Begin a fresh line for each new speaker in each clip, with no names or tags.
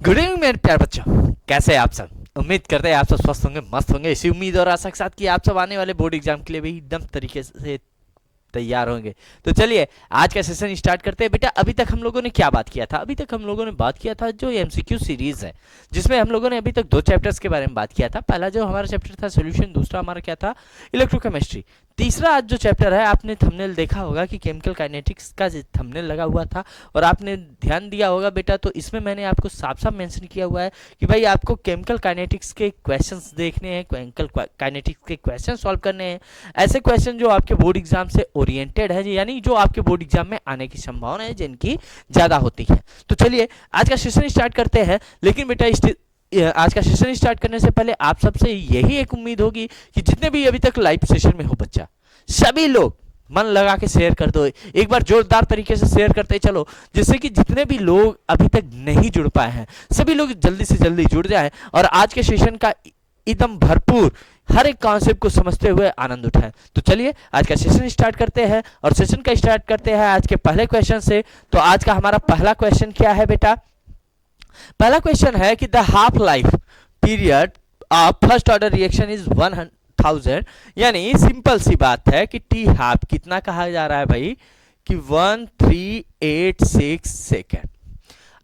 Good evening मेरे प्यारे बच्चों, कैसे हैं आप सब। उम्मीद करते हैं आप सब स्वस्थ होंगे, मस्त होंगे। इसी उम्मीद और आशा के साथ कि आप सब आने वाले बोर्ड एग्जाम के लिए भी एकदम तरीके से तैयार होंगे। तो चलिए आज का सेशन स्टार्ट करते हैं। बेटा अभी तक हम लोगों ने क्या बात किया था? अभी तक हम लोगों ने बात किया था जो एमसीक्यू सीरीज है, जिसमें हम लोगों ने अभी तक दो चैप्टर्स के बारे में बात किया था। पहला जो हमारा चैप्टर था सोल्यूशन, दूसरा हमारा क्या था? इलेक्ट्रोकेमिस्ट्री। तीसरा आज जो चैप्टर है, आपने थंबनेल देखा होगा कि केमिकल काइनेटिक्स का थंबनेल लगा हुआ था और आपने ध्यान दिया होगा बेटा, तो इसमें मैंने आपको साफ साफ मेंशन किया हुआ है कि भाई आपको केमिकल काइनेटिक्स के क्वेश्चंस देखने हैं, केमिकल काइनेटिक्स के क्वेश्चन सॉल्व करने हैं। ऐसे क्वेश्चन जो आपके बोर्ड एग्जाम से ओरिएंटेड है, यानी जो आपके बोर्ड एग्जाम में आने की संभावना है जिनकी ज्यादा होती है। तो चलिए आज का सेशन स्टार्ट करते हैं। लेकिन बेटा आज का सेशन स्टार्ट करने से पहले आप सबसे यही एक उम्मीद होगी कि जितने भी अभी तक लाइव सेशन में हो बच्चा, सभी लोग मन लगा के शेयर कर दो। एक बार जोरदार तरीके से शेयर करते चलो, जिससे कि जितने भी लोग अभी तक नहीं जुड़ पाए हैं सभी लोग जल्दी से जल्दी जुड़ जाएं और आज के सेशन का एकदम भरपूर हर एक कॉन्सेप्ट को समझते हुए आनंद उठाएं। तो चलिए आज का सेशन स्टार्ट करते हैं और सेशन का स्टार्ट करते हैं आज के पहले क्वेश्चन से। तो आज का हमारा पहला क्वेश्चन क्या है बेटा? पहला क्वेश्चन है कि the half life period of first order reaction is 1000, यानी सिंपल सी बात है कि टी हाफ कितना कहा जा रहा है भाई कि 1386 सेकेंड।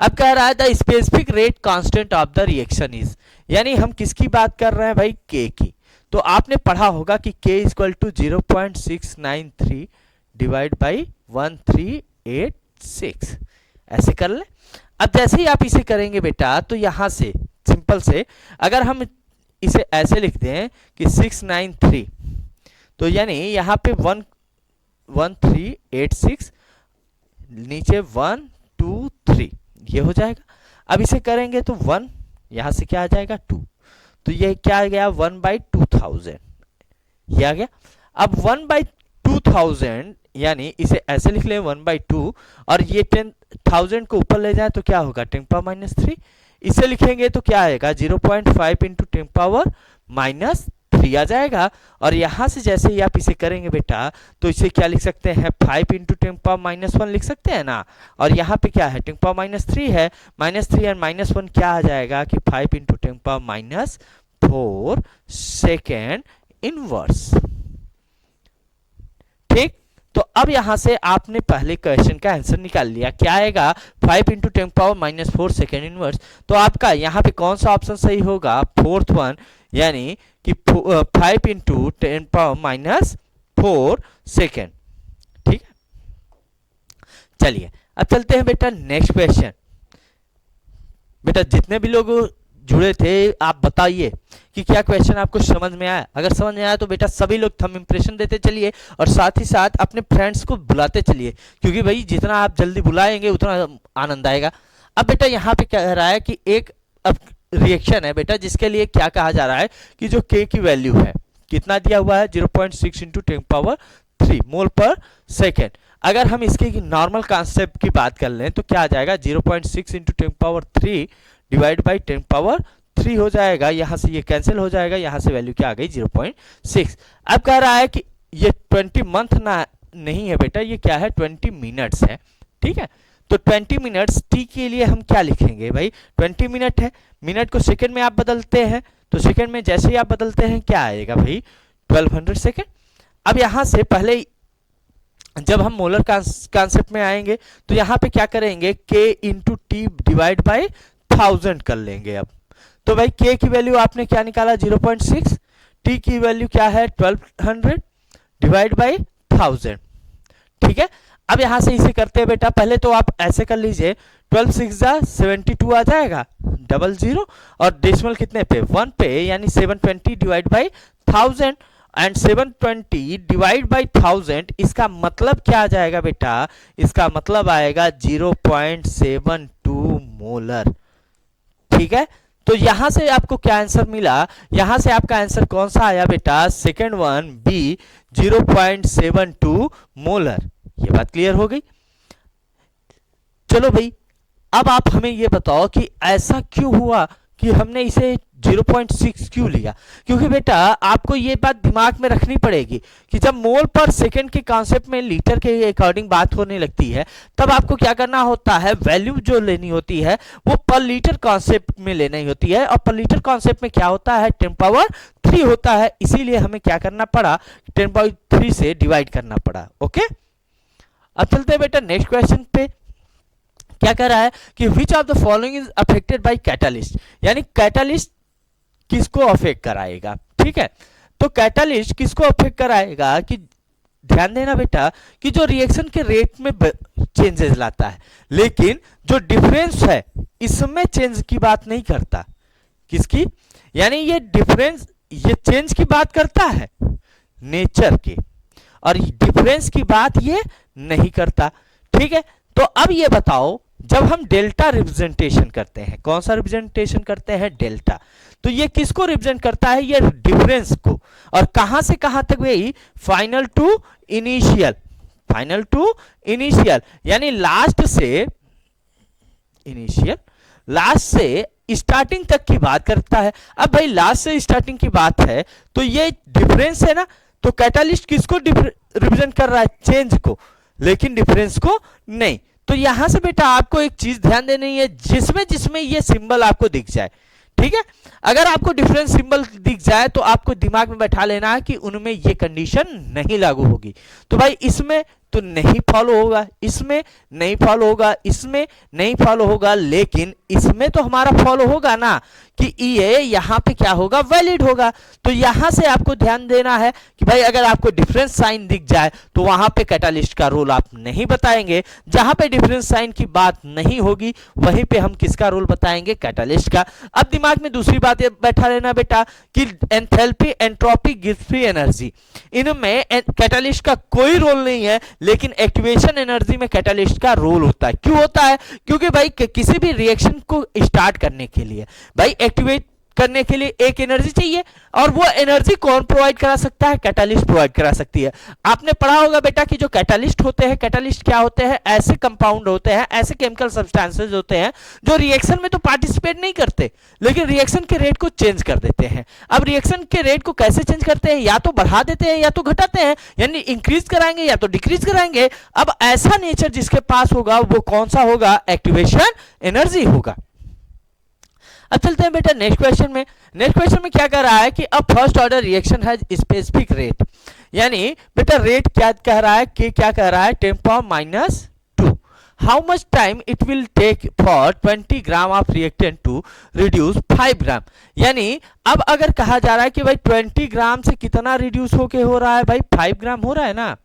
अब कह रहा है the specific rate constant of the reaction is, यानी हम किसकी बात कर रहे हैं भाई? के की। तो आपने पढ़ा होगा कि k equal to 0.693 divide by 1386, ऐसे कर ले। अब जैसे ही आप इसे करेंगे बेटा, तो यहां से सिंपल से अगर हम इसे ऐसे लिख दें कि 693, तो यानी यहां पे 1386 नीचे 123 ये हो जाएगा। अब इसे करेंगे तो 1 यहां से क्या आ जाएगा 2, तो ये क्या आ गया 1/2000 ये आ गया। अब 1/2000 यानी इसे ऐसे लिख ले 1/2 और ये 10,000 को ऊपर ले जाए तो क्या होगा 10⁻³ इसे लिखेंगे तो क्या आएगा 0.5 इंटू 10⁻³ आ जाएगा। और यहां से जैसे ही आप इसे करेंगे बेटा, तो इसे क्या लिख सकते हैं 5 इंटू 10⁻1 लिख सकते हैं ना। और यहाँ पे क्या है 10⁻³ है, -3 और -1 क्या आ जाएगा कि 5 इंटू 10⁻⁴ सेकेंड इनवर्स। ठीक, तो अब यहां से आपने पहले क्वेश्चन का आंसर निकाल लिया, क्या आएगा 5 इंटू 10⁻⁴ सेकेंड इनवर्स। तो आपका यहाँ पे कौन सा ऑप्शन सही होगा? फोर्थ वन, यानी कि 5 इंटू 10⁻⁴ सेकेंड। ठीक है, चलिए अब चलते हैं बेटा नेक्स्ट क्वेश्चन। बेटा जितने भी लोग जुड़े थे आप बताइए कि क्या क्वेश्चन आपको समझ में आया। अगर समझ में आया तो बेटा सभी लोग थंब इंप्रेशन देते चलिए और साथ ही साथ अपने फ्रेंड्स को बुलाते चलिए, क्योंकि भाई जितना आप जल्दी बुलाएंगे उतना आनंद आएगा। अब बेटा यहाँ पे कह रहा है कि एक अब रिएक्शन है बेटा, जिसके लिए क्या कहा जा रहा है कि जो के की वैल्यू है कितना दिया हुआ है 0.6 इंटू 10⁻³ मोल पर सेकेंड। अगर हम इसके नॉर्मल कॉन्सेप्ट की बात कर लें तो क्या आ जाएगा 0.6 इंटू 10⁻³ डिवाइड बाई 10⁻³ हो जाएगा। यहां से ये कैंसिल हो जाएगा, यहां से वैल्यू क्या आ गई 0.6। अब कह रहा है कि ये 20 मंथ ना नहीं है बेटा, ये क्या है 20 मिनट्स है। ठीक है, तो 20 मिनट्स टी के लिए हम क्या लिखेंगे भाई? 20 मिनट है, मिनट को सेकंड में आप बदलते हैं, तो सेकंड में जैसे ही आप बदलते हैं क्या आएगा भाई 1200 सेकंड। अब यहां से पहले जब हम मोलर कॉन्सेप्ट में आएंगे तो यहां पे क्या करेंगे k into T divide by 1000 कर लेंगे। अब तो भाई k की वैल्यू आपने क्या निकाला 0.6, t की वैल्यू क्या है 1200 डिवाइड बाई 1000। ठीक है, अब यहां से इसे करते हैं बेटा, पहले तो आप ऐसे कर लीजिए 12 6 72 आ जाएगा 00 और डेसिमल कितने पे 1 पे, यानी 720 divide by 1000 and 720 divide by 1000। इसका मतलब क्या आ जाएगा बेटा? इसका मतलब आएगा 0.72 मोलर। ठीक है, तो यहां से आपको क्या आंसर मिला? यहां से आपका आंसर कौन सा आया बेटा? Second one B 0.72 molar. ये बात क्लियर हो गई। चलो भाई अब आप हमें ये बताओ कि ऐसा क्यों हुआ कि हमने इसे 0.6 क्यों लिया? क्योंकि बेटा आपको ये बात दिमाग में रखनी पड़ेगी कि जब मोल पर सेकंड के कॉन्सेप्ट में लीटर के अकॉर्डिंग बात होने लगती है, तब आपको क्या करना होता है, वैल्यू जो लेनी होती है वो पर लीटर कॉन्सेप्ट में लेनी होती है, और पर लीटर कॉन्सेप्ट में क्या होता है, 10³ होता है। इसीलिए हमें क्या करना पड़ा, 10³ से डिवाइड करना पड़ा। ओके, अब चलते हैं बेटा नेक्स्ट क्वेश्चन पे। क्या कह रहा है कि which of the following is affected by catalyst, यानी कैटालिस्ट किसको अफेक्ट कराएगा। ठीक है, तो कैटालिस्ट किसको अफेक्ट कराएगा, कि ध्यान देना बेटा कि जो रिएक्शन के रेट में चेंजेस लाता है, लेकिन जो डिफरेंस है इसमें चेंज की बात नहीं करता। किसकी, यानी ये डिफरेंस, ये चेंज की बात करता है नेचर की, और डिफरेंस की बात ये नहीं करता। ठीक है, तो अब ये बताओ, जब हम डेल्टा रिप्रेजेंटेशन करते हैं, कौन सा रिप्रेजेंटेशन करते हैं, डेल्टा, तो ये किसको रिप्रेजेंट करता है, ये डिफरेंस को, और कहां से कहां तक गई, final to initial, final to initial, यानी लास्ट से इनिशियल, लास्ट से स्टार्टिंग तक की बात करता है। अब भाई लास्ट से स्टार्टिंग की बात है तो ये डिफरेंस है ना, तो कैटालिस्ट किसको रिप्रेजेंट कर रहा है, चेंज को, लेकिन डिफरेंस को नहीं। तो यहां से बेटा आपको एक चीज ध्यान देनी है, जिसमें जिसमें ये सिंबल आपको दिख जाए, ठीक है, अगर आपको डिफरेंस सिंबल दिख जाए तो आपको दिमाग में बैठा लेना है कि उनमें ये कंडीशन नहीं लागू होगी। तो भाई इसमें तो नहीं फॉलो होगा, इसमें नहीं फॉलो होगा, इसमें नहीं फॉलो होगा, लेकिन इसमें तो हमारा फॉलो होगा ना कि ये यहां पे क्या होगा, वैलिड होगा। तो यहां से आपको ध्यान देना है कि भाई अगर आपको डिफरेंस साइन दिख जाए तो वहां पे कैटालिस्ट का रोल आप नहीं बताएंगे, जहां पे डिफरेंस साइन की बात नहीं होगी वहीं पे हम किसका रोल बताएंगे, कैटालिस्ट का। अब दिमाग में दूसरी बात बैठा लेना बेटा कि enthalpy, entropy, gives free energy, इनमें कैटालिस्ट का कोई रोल नहीं है, लेकिन एक्टिवेशन एनर्जी में कैटालिस्ट का रोल होता है। क्यों होता है, क्योंकि भाई किसी भी रिएक्शन को स्टार्ट करने के लिए, भाई एक्टिवेट करने के लिए एक एनर्जी चाहिए, और वो एनर्जी कौन प्रोवाइड करा सकता है, कैटालिस्ट प्रोवाइड करा सकती है। आपने पढ़ा होगा बेटा कि जो कैटालिस्ट होते हैं, कैटालिस्ट क्या होते हैं, ऐसे कंपाउंड होते हैं, ऐसे केमिकल सब्सटेंसेस होते हैं जो रिएक्शन में तो पार्टिसिपेट नहीं करते, लेकिन रिएक्शन के रेट को चेंज कर देते हैं। अब रिएक्शन के रेट को कैसे चेंज करते हैं, या तो बढ़ा देते हैं या तो घटाते हैं, यानी इंक्रीज कराएंगे या तो डिक्रीज कराएंगे। अब ऐसा नेचर जिसके पास होगा वो कौन सा होगा, एक्टिवेशन एनर्जी होगा। अब चलते हैं बेटा नेक्स्ट क्वेश्चन में। नेक्स्ट क्वेश्चन में क्या कह रहा है कि अब फर्स्ट ऑर्डर रिएक्शन है स्पेसिफिक रेट, यानी बेटा रेट क्या कह रहा है, कि क्या कह रहा है, 10⁻²। How much time it will take for 20 gram of reactant to reduce 5 gram, यानी अब अगर कहा जा रहा है कि भाई 20 ग्राम से कितना रिड्यूस होके हो रहा है, भाई 5 ग्राम हो रहा है ना,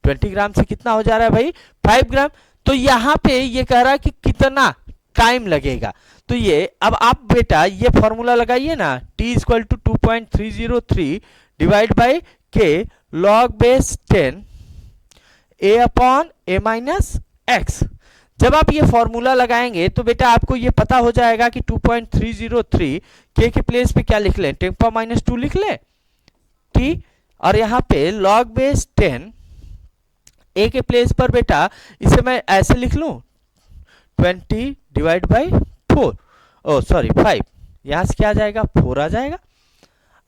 20 ग्राम से कितना हो जा रहा है भाई, 5 ग्राम। तो यहां पे ये कह रहा है कि कितना टाइम लगेगा। तो ये अब आप बेटा ये फॉर्मूला लगाइए ना, t = 2.303 divide by k log base 10 a/a-x। जब आप ये फॉर्मूला लगाएंगे तो बेटा आपको ये पता हो जाएगा कि 2.303 k के प्लेस पे क्या लिख लें, 10⁻² लिख लें t, और यहां पे log base 10 a के प्लेस पर बेटा इसे मैं ऐसे लिख लूं 20 डिवाइड बाई 4, ओ सॉरी 5, यहां से क्या आ जाएगा, 4 आ जाएगा।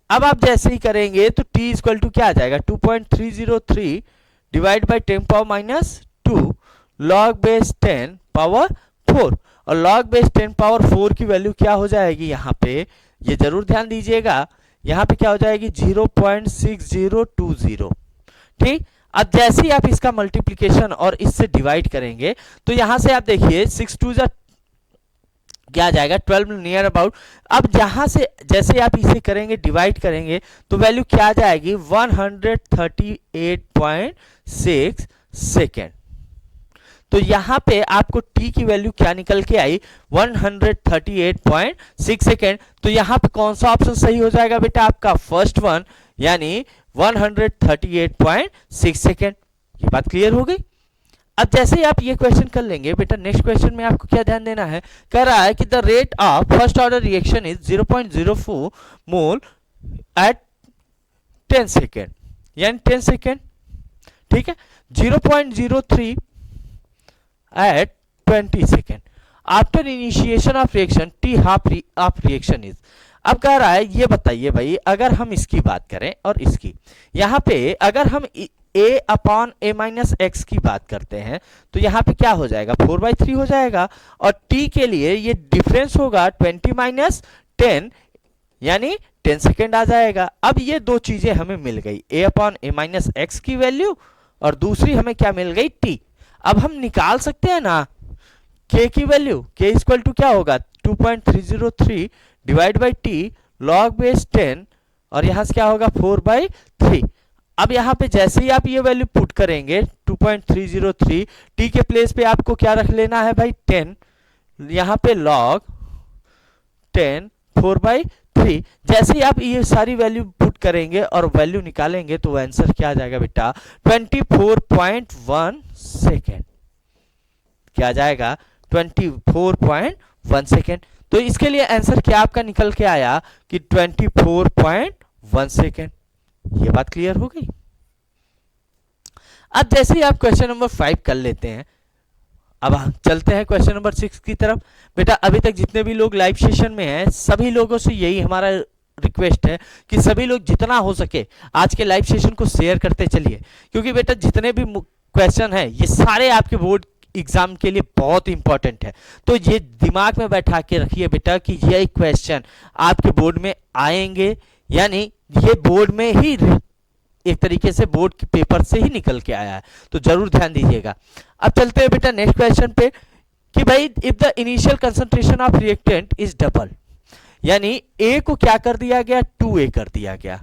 अब आप जैसे ही करेंगे तो t = क्या आ जाएगा, 2.303 divide by 10⁻² log base 10 power 4, और log base 10 पावर 4 की वैल्यू क्या हो जाएगी, यहाँ पे ये जरूर ध्यान दीजिएगा, यहाँ पे क्या हो जाएगी 0.6020। ठीक, अब जैसे ही आप इसका मल्टीप्लिकेशन और इससे डिवाइड करेंगे तो यहां से आप देखिए 6 2 क्या आ जाएगा, 12 नियर अबाउट। अब जहां से जैसे आप इसे करेंगे, डिवाइड करेंगे, तो वैल्यू क्या आ जाएगी, 138.6 सेकेंड। तो यहां पे आपको t की वैल्यू क्या निकल के आई, 138.6 सेकेंड। तो यहां पे कौन सा ऑप्शन सही हो जाएगा बेटा, आपका फर्स्ट वन, यानी 138.6 सेकेंड। ये बात क्लियर हो गई। अब जैसे ही आप ये क्वेश्चन कर लेंगे बेटा, नेक्स्ट क्वेश्चन में आपको क्या ध्यान देना है, कह रहा है कि the rate of first order reaction is 0.04 mole at 10 second, यानी 10 सेकेंड। ठीक है, 0.03 at 20 second. After initiation of reaction T half of reaction is. अब कह रहा है ये बताइए भाई, अगर हम इसकी बात करें और इसकी, यहाँ पे अगर हम a upon a minus x की बात करते हैं तो यहाँ पे क्या हो जाएगा, 4/3 हो जाएगा, और t के लिए ये डिफरेंस होगा 20 माइनस 10 यानी 10 सेकेंड आ जाएगा। अब ये दो चीजें हमें मिल गई, a upon a minus x की वैल्यू और दूसरी हमें क्या मिल गई, t। अब हम निकाल सकते हैं ना k की वैल्यू, k इक्वल टू क्या होगा 2.303 divide by T log base 10 और यहां से क्या होगा 4/3। अब यहां पे जैसे ही आप ये वैल्यू पुट करेंगे 2.303 टी के प्लेस पे आपको क्या रख लेना है भाई 10, यहां पे log 10 4/3। जैसे ही आप ये सारी वैल्यू पुट करेंगे और वैल्यू निकालेंगे तो आंसर क्या आ जाएगा बेटा 24.1 सेकेंड। क्या आ जाएगा 24.1 सेकेंड। तो इसके लिए आंसर क्या आपका निकल के आया कि 24.1 सेकेंड। ये बात क्लियर हो गई। अब जैसे ही आप क्वेश्चन नंबर 5 कर लेते हैं, अब हम चलते हैं क्वेश्चन नंबर 6 की तरफ। बेटा अभी तक जितने भी लोग लाइव सेशन में हैं सभी लोगों से यही हमारा रिक्वेस्ट है कि सभी लोग जितना हो सके आज के लाइव सेशन को शेयर करते चलिए, क्योंकि बेटा जितने भी क्वेश्चन हैं ये सारे आपके बोर्ड एग्जाम के लिए बहुत इंपॉर्टेंट है। तो ये दिमाग में बैठा के रखिए बेटा कि ये क्वेश्चन आपके बोर्ड में आएंगे, यानी ये बोर्ड में ही एक तरीके से बोर्ड के पेपर से ही निकल के आया है, तो जरूर ध्यान दीजिएगा। अब चलते हैं बेटा नेक्स्ट क्वेश्चन पे कि भाई if the initial concentration of reactant is double, यानी ए को क्या कर दिया गया 2a कर दिया गया,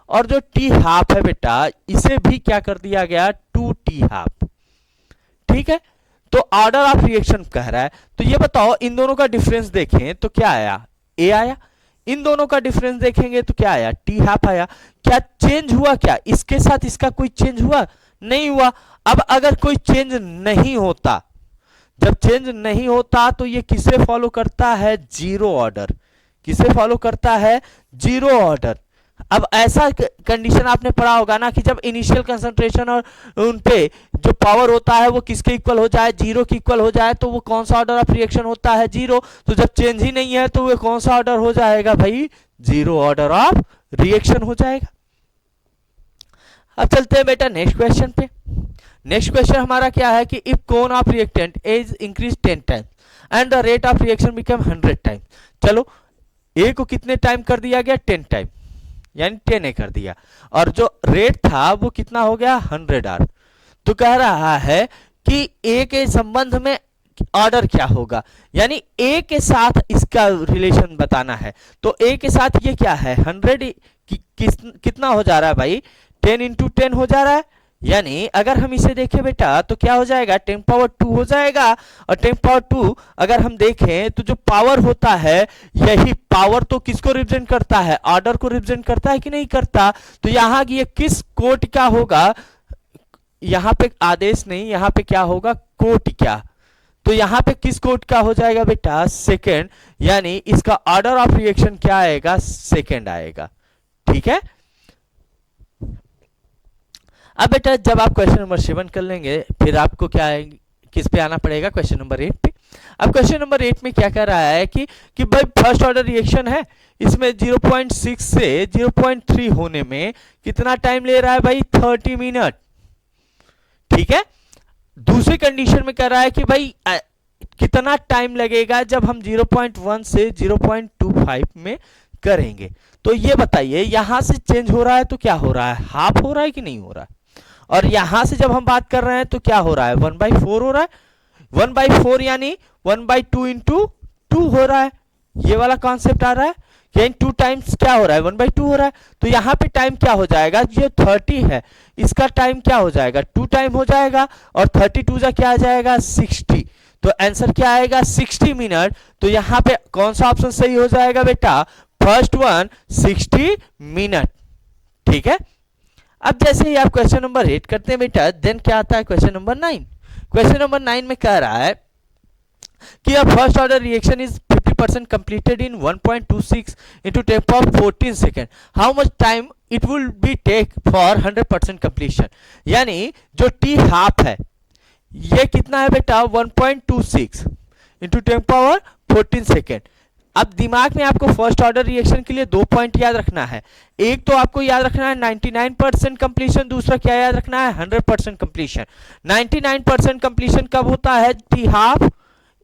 और जो टी हाफ है बेटा इसे भी क्या कर दिया गया 2t हाफ। ठीक है, तो ऑर्डर ऑफ रिएक्शन कह रहा है, तो ये बताओ इन दोनों का डिफरेंस देखें तो क्या आया a आया, इन दोनों का डिफरेंस देखेंगे तो क्या आया टी हाफ आया। क्या चेंज हुआ, क्या इसके साथ इसका कोई चेंज हुआ, नहीं हुआ। अब अगर कोई चेंज नहीं होता, जब चेंज नहीं होता तो ये किसे फॉलो करता है, जीरो ऑर्डर। किसे फॉलो करता है, जीरो ऑर्डर। अब ऐसा कंडीशन आपने पढ़ा होगा ना कि जब इनिशियल कंसंट्रेशन और उन पे जो पावर होता है वो किसके इक्वल हो जाए, जीरो के इक्वल हो जाए, तो वो कौन सा ऑर्डर ऑफ रिएक्शन होता है, जीरो। तो जब चेंज ही नहीं है तो वो कौन सा ऑर्डर हो जाएगा भाई, जीरो ऑर्डर ऑफ रिएक्शन हो जाएगा। अब चलते हैं बेटा नेक्स्ट क्वेश्चन पे। नेक्स्ट क्वेश्चन हमारा क्या है कि if cone of reactant is increase 10 times and the rate of reaction become 100 times. चलो ए को कितने टाइम कर दिया गया 10 टाइम, यानी 10a कर दिया, और जो रेट था वो कितना हो गया 100r। तो कह रहा है कि a के संबंध में ऑर्डर क्या होगा, यानी a के साथ इसका रिलेशन बताना है। तो a के साथ ये क्या है 100 कितना हो जा रहा है भाई 10 into 10 हो जा रहा है, यानी अगर हम इसे देखें बेटा तो क्या हो जाएगा 10 पावर 2 हो जाएगा। और 10 पावर 2 अगर हम देखें तो जो पावर होता है यही पावर तो किसको रिप्रेजेंट करता है, ऑर्डर को रिप्रेजेंट करता है कि नहीं करता। तो यहाँ ये किस कोटि का होगा, यहाँ पे आदेश नहीं, यहाँ पे क्या होगा कोटि क्या, तो यहाँ पे किस कोटि का हो जाएगा बेटा सेकेंड, यानी इसका ऑर्डर ऑफ रिएक्शन क्या आएगा सेकेंड आएगा। ठीक है, अब बेटा जब आप क्वेश्चन नंबर 7 कर लेंगे फिर आपको क्या है, किस पे आना पड़ेगा क्वेश्चन नंबर 8 पे। अब क्वेश्चन नंबर 8 में क्या कह रहा है कि भाई फर्स्ट ऑर्डर रिएक्शन है, इसमें 0.6 से 0.3 होने में कितना टाइम ले रहा है भाई 30 मिनट। ठीक है, दूसरी कंडीशन में कह रहा है कि भाई कितना टाइम लगेगा जब हम 0.1 से 0.25 में करेंगे। तो ये बताइए यहां से चेंज हो रहा है तो क्या हो रहा है, हाफ हो रहा है कि नहीं हो रहा है, और यहां से जब हम बात कर रहे हैं तो क्या हो रहा है 1/4 हो रहा है। 1/4 यानी 1/2 into 2 हो रहा है, ये वाला कॉन्सेप्ट आ रहा है कि 2 टाइम्स क्या हो रहा है 1/2 हो रहा है। तो यहाँ पे टाइम क्या हो जाएगा, ये 30 है इसका टाइम क्या हो जाएगा 2 टाइम हो जाएगा, और 32 जा क्या आ जाएगा 60। तो आंसर क्या आएगा 60 मिनट। तो यहाँ पे कौन सा ऑप्शन सही हो जाएगा बेटा, फर्स्ट वन 60 मिनट। ठीक है, अब जैसे ही आप क्वेश्चन नंबर 8 करते हैं बेटा देन क्या आता है क्वेश्चन नंबर 9। क्वेश्चन नंबर 9 में कह रहा है कि a first order reaction is 50% completed in 1.26 into 10 power 14 second. How much time it will be take for 100% completion? यानी जो t हाफ है ये कितना है बेटा 1.26, इंटू 10 पावर 14 सेकेंड। अब दिमाग में आपको फर्स्ट ऑर्डर रिएक्शन के लिए 2 पॉइंट याद रखना है। एक तो आपको याद रखना है 99% कंप्लीशन, दूसरा क्या याद रखना है 100% कंप्लीशन। 99% कंप्लीशन कब होता है, टी हाफ,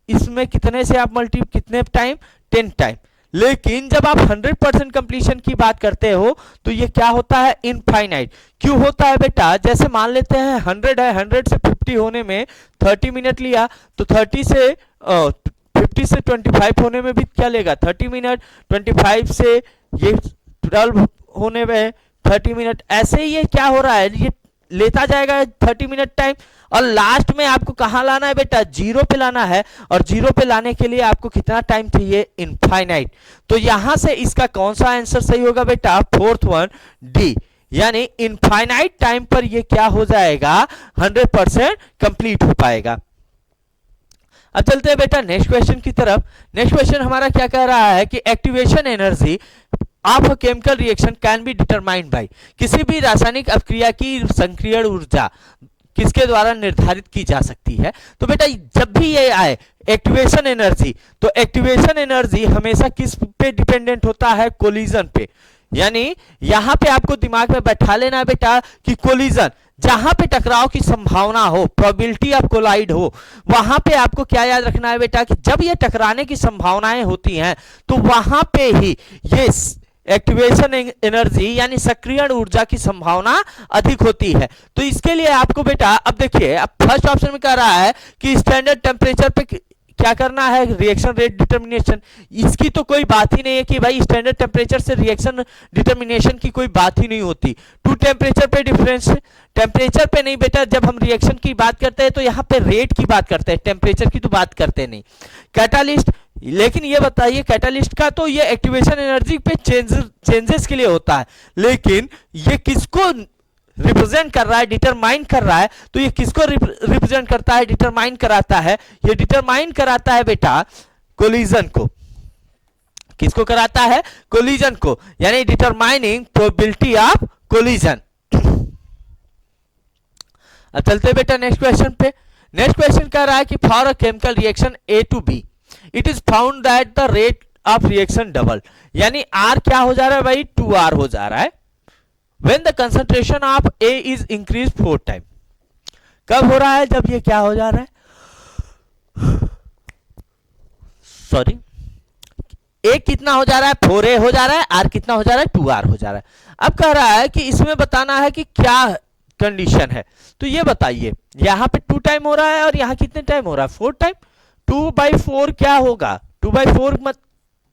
इसमें कितने से आप कितने टाइम, 10 टाइम। लेकिन जब आप 100% कंप्लीशन की बात करते हो तो ये क्या होता है, इनफाइनाइट। क्यों होता है बेटा, जैसे मान लेते हैं 100 है, 100 से 50 होने में 30 मिनट लिया, तो 50 से 25 होने में भी क्या लेगा, 30 मिनट। 25 से ये 12 होने में 30 मिनट। ऐसे ही ये क्या हो रहा है, ये लेता जाएगा 30 मिनट टाइम, और लास्ट में आपको कहां लाना है बेटा, जीरो पे लाना है। और जीरो पे लाने के लिए आपको कितना टाइम चाहिए, इनफाइनाइट। तो यहां से इसका कौन सा आंसर सही होगा बेटा, फोर्थ वन, डी, यानी इनफाइनाइट टाइम पर ये क्या हो जाएगा, 100% कंप्लीट हो पाएगा। अब चलते हैं बेटा नेक्स्ट क्वेश्चन की तरफ। नेक्स्ट क्वेश्चन हमारा क्या कह रहा है कि activation energy of a chemical reaction can be determined by, किसी भी रासायनिक अभिक्रिया की संक्रियण ऊर्जा किसके द्वारा निर्धारित की जा सकती है। तो बेटा जब भी ये आए एक्टिवेशन एनर्जी, तो एक्टिवेशन एनर्जी हमेशा किस पे डिपेंडेंट होता है, कोलिजन पे। यानी यहां पे आपको दिमाग में बैठा लेना है बेटा कि कोलिजन, जहां पे टकराव की संभावना हो, प्रोबेबिलिटी ऑफ कोलाइड हो, वहां पे आपको क्या याद रखना है बेटा कि जब ये टकराने की संभावनाएं होती हैं तो वहां पे ही ये एक्टिवेशन एनर्जी यानी सक्रियण ऊर्जा की संभावना अधिक होती है। तो इसके लिए आपको बेटा, अब देखिए, अब फर्स्ट ऑप्शन में कह रहा है कि स्टैंडर्ड टेम्परेचर पे क्या करना है, रिएक्शन रेट डिटर्मिनेशन। इसकी तो कोई बात ही नहीं है कि भाई स्टैंडर्ड टेम्परेचर से रिएक्शन डिटर्मिनेशन की कोई बात ही नहीं होती। टू टेम्परेचर पे डिफरेंस, टेम्परेचर पे नहीं बेटा, जब हम रिएक्शन की बात करते हैं तो यहाँ पे रेट की बात करते हैं, टेम्परेचर की तो बात करते नहीं। कैटालिस्ट, लेकिन ये बताइए कैटालिस्ट का तो ये एक्टिवेशन एनर्जी पे चेंजेस के लिए होता है, लेकिन ये किसको रिप्रेजेंट कर रहा है, डिटरमाइन कर रहा है। तो ये किसको रिप्रेजेंट करता है, डिटरमाइन कराता है, ये डिटरमाइन कराता है बेटा कोलिजन को। किसको कराता है, कोलिजन को, यानी डिटरमाइनिंग प्रोबेबिलिटी ऑफ कोलिजन। अब चलते बेटा नेक्स्ट क्वेश्चन पे। नेक्स्ट क्वेश्चन कह रहा है कि for a chemical reaction A to B it is found that the rate of reaction double, यानी आर क्या हो जा रहा है भाई, 2r हो जा रहा है। When the concentration of A is increased 4 time, कब हो रहा है, जब ये क्या हो जा रहा है, सॉरी, A कितना हो जा रहा है, 4A हो जा रहा है, R कितना हो जा रहा है, 2R हो जा रहा है। अब कह रहा है कि इसमें बताना है कि क्या कंडीशन है। तो ये बताइए, यहां पे 2 टाइम हो रहा है और यहां कितने टाइम हो रहा है, 4 टाइम। 2/4 क्या होगा, 2/4 मत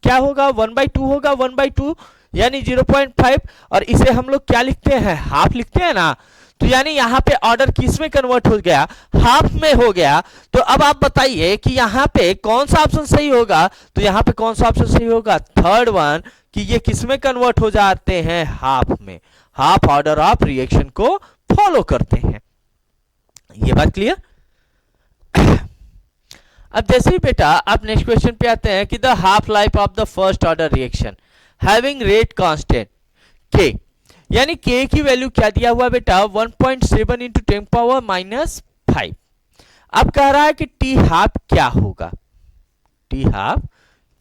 क्या होगा, 1/2 होगा, 1/2 यानी 0.5, और इसे हम लोग क्या लिखते हैं, हाफ लिखते हैं ना। तो यानी यहां पे ऑर्डर किस में कन्वर्ट हो गया, हाफ में हो गया। तो अब आप बताइए कि यहां पे कौन सा ऑप्शन सही होगा। तो यहां पे कौन सा ऑप्शन सही होगा, थर्ड वन, कि ये किस में कन्वर्ट हो जाते हैं, हाफ में। हाफ ऑर्डर ऑफ रिएक्शन को फॉलो करते हैं। ये बात क्लियर। अब जैसे ही बेटा आप नेक्स्ट क्वेश्चन पे आते हैं कि the half life of the first order reaction having rate constant के, यानी के की वैल्यू क्या दिया हुआ बेटा, 1.7 इंटू 10 पावर -5। अब कह रहा है कि टी हाफ क्या होगा, टी हाफ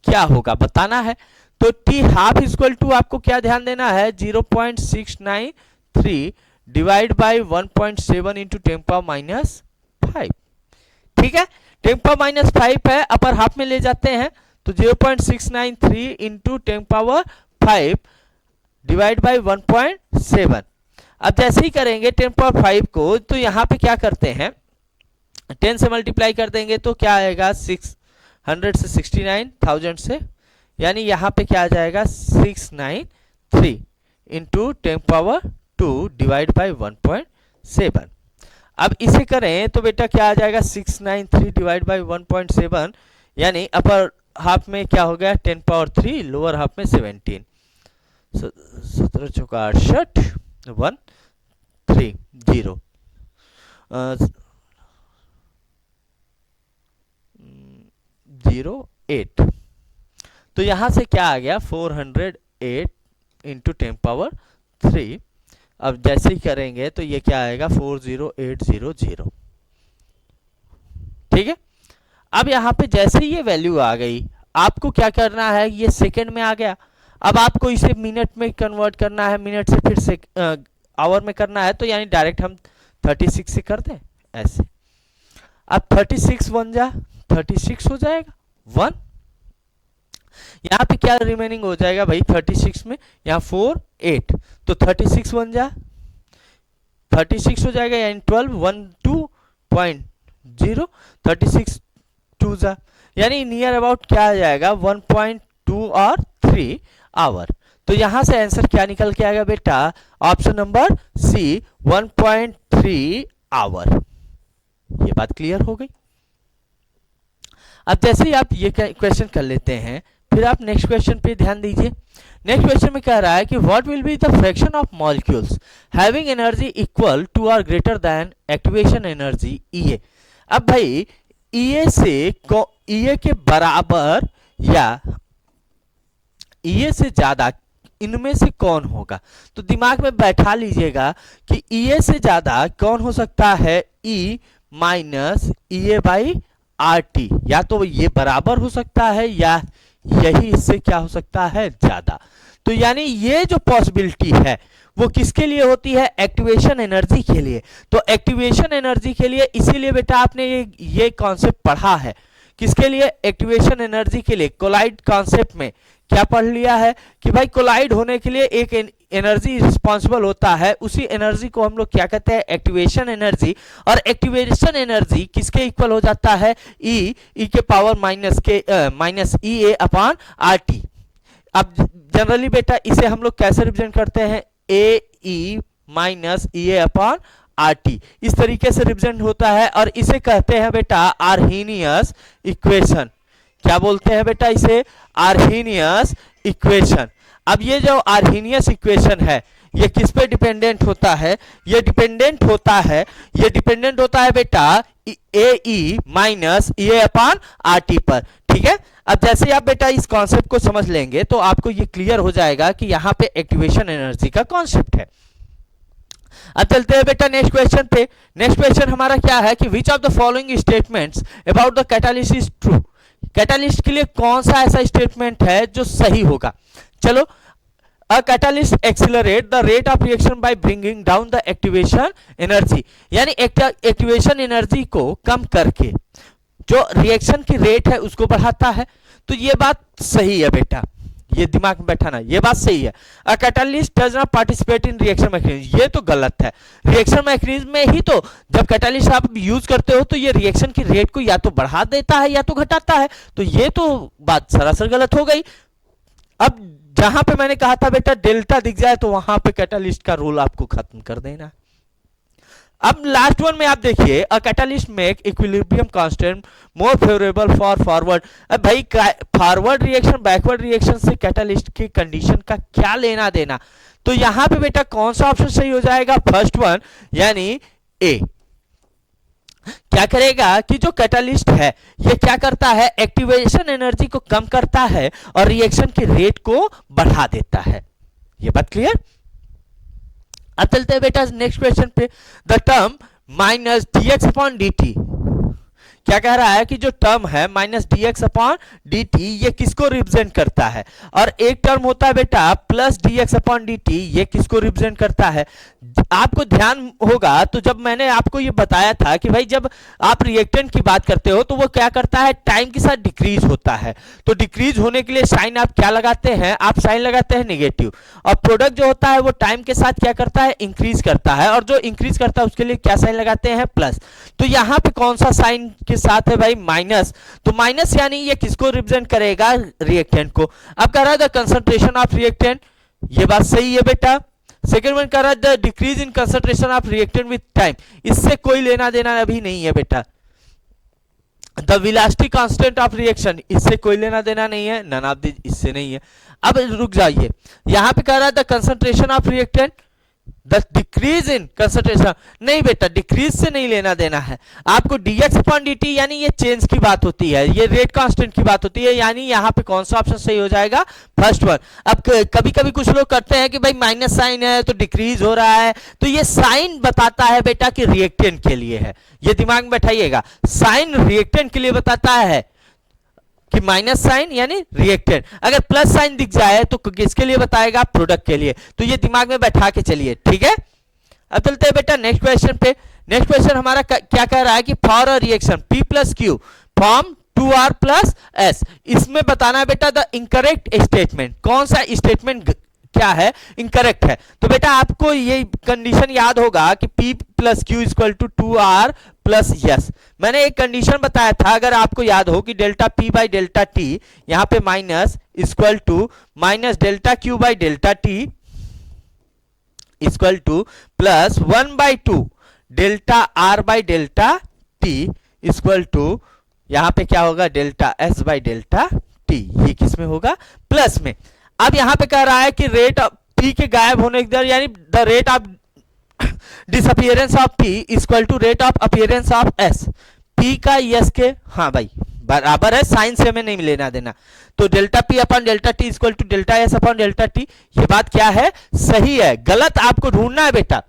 क्या होगा बताना है। तो टी हाफ इक्वल टू आपको क्या ध्यान देना है, 0.693 डिवाइड बाई 1.7 इंटू 10 पावर -5। ठीक है, 10 पावर -5 है, अपर हाफ में ले जाते हैं तो 0.693 इंटू 10 पावर 5 डिवाइड बाई 1.7। अब जैसे ही करेंगे 10 पावर 5 को, तो यहां पे क्या करते हैं, 10 से मल्टीप्लाई कर देंगे तो क्या आएगा, 600 से 69,000 से, यानी यहां पे क्या आ जाएगा 693 इंटू 10 पावर 2 डिवाइड बाई 1.7। अब इसे करें तो बेटा क्या आ जाएगा, 693 डिवाइड बाई 1.7, यानी अपर हाफ में क्या हो गया 10 पावर 3, लोअर हाफ में 17। 17 चौका 68, 1 3 0 08। तो यहां से क्या आ गया 408 इंटू 10 पावर 3। अब जैसे ही करेंगे तो ये क्या आएगा 40800। ठीक है, अब यहाँ पे जैसे ही ये वैल्यू आ गई, आपको क्या करना है, ये सेकंड में आ गया, अब आपको इसे मिनट में कन्वर्ट करना है, मिनट से फिर से आवर में करना है, तो यानी डायरेक्ट हम 36 से कर दें ऐसे। अब 36 बन जा 36 हो जाएगा 1, यहाँ पे क्या रिमेनिंग हो जाएगा भाई 36 में, यहाँ 4 8, तो 36 बन जा 36 हो जाएगा, यानी 12 1 2.0 36 2 जा, यानी नियर अबाउट क्या आ जाएगा 1.2 और 3 आवर। तो यहां से आंसर क्या निकल के आएगा बेटा, ऑप्शन नंबर सी 1.3 आवर। ये बात क्लियर हो गई। अब जैसे ही आप ये क्वेश्चन कर लेते हैं, फिर आप नेक्स्ट क्वेश्चन पे ध्यान दीजिए। नेक्स्ट क्वेश्चन में कह रहा है कि what will be the fraction of molecules having energy equal to और greater than activation energy EA. अब भाई ईए से ईए के बराबर या ईए से ज्यादा इनमें से कौन होगा, तो दिमाग में बैठा लीजिएगा कि ईए से ज्यादा कौन हो सकता है, E minus E a by R T, या तो ये बराबर हो सकता है या यही इससे क्या हो सकता है ज्यादा। तो यानी ये जो पॉसिबिलिटी है वो किसके लिए होती है, एक्टिवेशन एनर्जी के लिए। तो एक्टिवेशन एनर्जी के लिए, इसीलिए बेटा आपने ये कॉन्सेप्ट पढ़ा है, किसके लिए, एक्टिवेशन एनर्जी के लिए। कोलाइड कॉन्सेप्ट में क्या पढ़ लिया है कि भाई कोलाइड होने के लिए एक एनर्जी रिस्पॉन्सिबल होता है, उसी एनर्जी को हम लोग क्या कहते हैं, एक्टिवेशन एनर्जी। और एक्टिवेशन एनर्जी किसके इक्वल हो जाता है, ई के पावर माइनस ई ए अपॉन आर टी। अब जनरली बेटा इसे हम लोग कैसे रिप्रेजेंट करते हैं, ए ई माइनस ई ए अपॉन आर टी, इस तरीके से रिप्रेजेंट होता है, और इसे कहते हैं बेटा आर्हेनियस इक्वेशन। क्या बोलते हैं बेटा इसे, आर्हेनियस इक्वेशन। अब ये जो आर्हेनियस इक्वेशन है ये किस पे डिपेंडेंट होता है, ये डिपेंडेंट होता है बेटा ए ई माइनस ई ए अपॉन आर टी पर। ठीक है, अब जैसे आप बेटा इस कॉन्सेप्ट को समझ लेंगे तो आपको ये क्लियर हो जाएगा कि यहां पे एक्टिवेशन एनर्जी का कॉन्सेप्ट है। अब चलते हैं बेटा नेक्स्ट क्वेश्चन पे। नेक्स्ट क्वेश्चन हमारा क्या है कि which of the following statements about the catalyst is true. Catalyst के लिए कौन सा ऐसा स्टेटमेंट है जो सही होगा। चलो, a catalyst accelerate the rate of reaction by bringing down the activation energy, यानी एक्टिवेशन एनर्जी को कम करके जो रिएक्शन की रेट है उसको बढ़ाता है। तो ये बात सही है बेटा, ये दिमाग में बैठाना, ये बात सही है। A catalyst does not participate in reaction mechanism, ये तो गलत है। रिएक्शन मैकेनिज्म में ही तो जब कैटालिस्ट आप यूज करते हो तो ये रिएक्शन की रेट को या तो बढ़ा देता है या तो घटाता है, तो ये तो बात सरासर गलत हो गई। अब जहां पे मैंने कहा था बेटा डेल्टा दिख जाए तो वहां पे कैटालिस्ट का रोल आपको खत्म कर देना। अब लास्ट वन में आप देखिए, a catalyst make equilibrium constant more favourable for forward. अब भाई फॉरवर्ड रिएक्शन बैकवर्ड रिएक्शन से कैटालिस्ट की कंडीशन का क्या लेना देना, तो यहां पे बेटा कौन सा ऑप्शन सही हो जाएगा, फर्स्ट वन यानी ए। क्या करेगा कि जो कैटालिस्ट है ये क्या करता है, एक्टिवेशन एनर्जी को कम करता है और रिएक्शन की रेट को बढ़ा देता है। ये बात क्लियर। अब चलते हैं बेटा नेक्स्ट क्वेश्चन पे। The term minus D x upon D T, क्या कह रहा है कि जो टर्म है minus D x upon D T ये किसको रिप्रेजेंट करता है, और एक टर्म होता है बेटा plus D x upon D T, ये किसको रिप्रेजेंट करता है। आपको ध्यान होगा तो जब मैंने आपको ये बताया था कि भाई जब आप रिएक्टेंट की बात करते हो तो वो क्या करता है, टाइम के साथ डिक्रीज होता है। तो डिक्रीज होने के लिए साइन आप क्या लगाते हैं, आप साइन लगाते हैं नेगेटिव, और प्रोडक्ट जो होता है वो टाइम के साथ क्या करता है, इंक्रीज करता है, और जो इंक्रीज करता है उसके लिए क्या साइन लगाते हैं, प्लस। तो यहां पे कौन सा साइन के साथ है भाई, माइनस। तो माइनस यानी ये किसको रिप्रेजेंट करेगा, रिएक्टेंट को। अब कह रहा है द कंसंट्रेशन ऑफ रिएक्टेंट, ये बात सही है बेटा। सेकेंड वन कह रहा है the decrease in concentration of reactant with time, इससे कोई लेना देना अभी नहीं है बेटा। The velocity constant of reaction, इससे कोई लेना देना नहीं है, नन ऑफ दिस, इससे नहीं है। अब रुक जाइए, यहां पे कह रहा है the concentration of reactant, the decrease in concentration, नहीं बेटा डिक्रीज से नहीं लेना देना है आपको, dx अपॉन dt यानी ये चेंज की बात होती है, ये रेट कांस्टेंट की बात होती है, यानी यहाँ पे कौन सा ऑप्शन सही हो जाएगा, फर्स्ट वन। अब कभी कभी कुछ लोग करते हैं कि भाई माइनस साइन है तो डिक्रीज हो रहा है, तो ये साइन बताता है बेटा कि रिएक्टेंट के लिए है, ये दिमाग में बैठाइएगा, साइन रिएक्टेंट के लिए बताता है कि माइनस साइन यानी रिएक्टेंट, अगर प्लस साइन दिख जाए तो किसके लिए बताएगा, प्रोडक्ट के लिए, तो ये दिमाग में बैठा के चलिए, ठीक है। अब चलते हैं बेटा नेक्स्ट क्वेश्चन पे। नेक्स्ट क्वेश्चन हमारा क्या कह रहा है कि for a reaction P plus Q form 2R plus S, इसमें बताना है बेटा द इनकरेक्ट स्टेटमेंट, कौन सा स्टेटमेंट क्या है, इनकरेक्ट है। तो बेटा आपको ये कंडीशन याद होगा कि P plus Q equal to 2R plus yes, मैंने एक कंडीशन बताया था, अगर आपको याद हो कि delta P by delta T, यहां पे minus equal to minus delta Q by delta T equal to plus 1/2 delta R by delta T equal to यहां पे क्या होगा, delta S by delta T, ये किस में होगा, प्लस में। अब यहां पे कह रहा है कि रेट P के गायब होने की दर यानी the rate of disappearance of P equal to rate of appearance of S, P का S के, हाँ भाई बराबर है, साइन से हमें नहीं लेना देना, तो delta P upon delta T equal to delta S upon delta T, ये बात क्या है, सही है, गलत आपको ढूंढना है बेटा।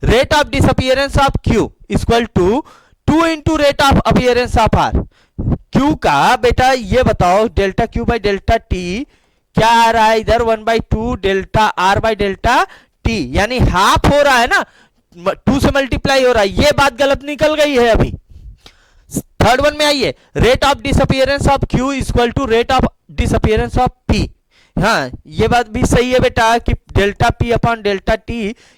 Rate of disappearance of Q equal to 2 into rate of appearance of R, Q का बेटा ये बताओ delta Q by delta T क्या आ रहा है इधर, 1/2 delta R by delta T, यानी हाफ हो रहा है ना, 2 से मल्टीप्लाई हो रहा है, ये बात गलत निकल गई है अभी। थर्ड वन में आइए, rate of disappearance of Q equal to rate of disappearance of P, हाँ ये बात भी सही है बेटा कि delta P upon delta T